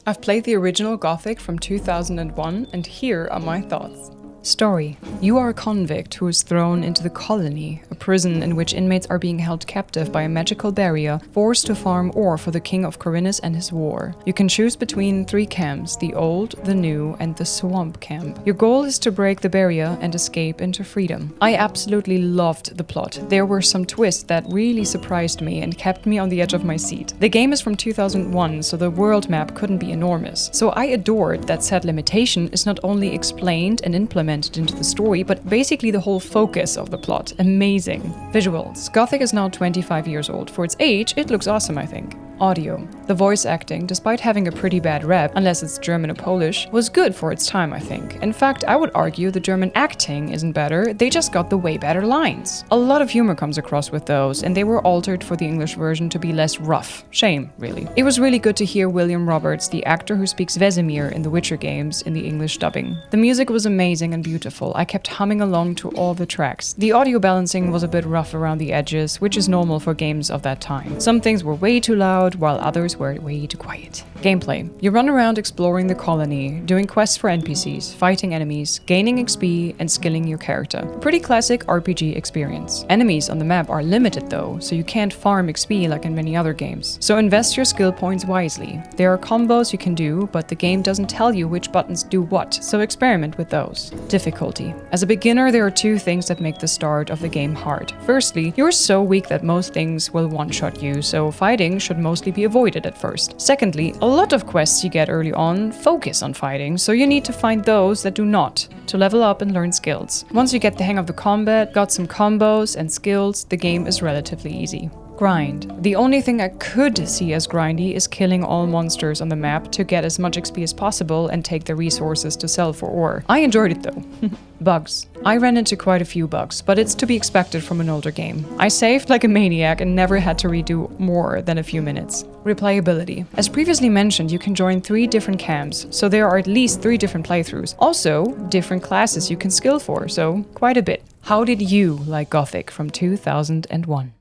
I've played the original Gothic from 2001, and here are my thoughts. Story. You are a convict who is thrown into the colony, a prison in which inmates are being held captive by a magical barrier, forced to farm ore for the king of Khorinis and his war. You can choose between 3 camps, the old, the new, and the swamp camp. Your goal is to break the barrier and escape into freedom. I absolutely loved the plot. There were some twists that really surprised me and kept me on the edge of my seat. The game is from 2001, so the world map couldn't be enormous. So I adored that said limitation is not only explained and implemented into the story, but basically the whole focus of the plot. Amazing. Visuals. Gothic is now 25 years old. For its age, it looks awesome, I think. Audio. The voice acting, despite having a pretty bad rep, unless it's German or Polish, was good for its time, I think. In fact, I would argue the German acting isn't better, they just got the way better lines. A lot of humor comes across with those, and they were altered for the English version to be less rough. Shame, really. It was really good to hear William Roberts, the actor who speaks Vesemir in the Witcher games, in the English dubbing. The music was amazing and beautiful. I kept humming along to all the tracks. The audio balancing was a bit rough around the edges, which is normal for games of that time. Some things were way too loud, while others were way too quiet. Gameplay. You run around exploring the colony, doing quests for NPCs, fighting enemies, gaining XP, and skilling your character. A pretty classic RPG experience. Enemies on the map are limited though, so you can't farm XP like in many other games. So invest your skill points wisely. There are combos you can do, but the game doesn't tell you which buttons do what, so experiment with those. Difficulty. As a beginner, there are 2 things that make the start of the game hard. Firstly, you're so weak that most things will one-shot you, so fighting should mostly be avoided at first. Secondly, a lot of quests you get early on focus on fighting, so you need to find those that do not, to level up and learn skills. Once you get the hang of the combat, got some combos and skills, the game is relatively easy. Grind. The only thing I could see as grindy is killing all monsters on the map to get as much XP as possible and take the resources to sell for ore. I enjoyed it though. Bugs. I ran into quite a few bugs, but it's to be expected from an older game. I saved like a maniac and never had to redo more than a few minutes. Replayability. As previously mentioned, you can join 3 different camps, so there are at least 3 different playthroughs. Also, different classes you can skill for, so quite a bit. How did you like Gothic from 2001?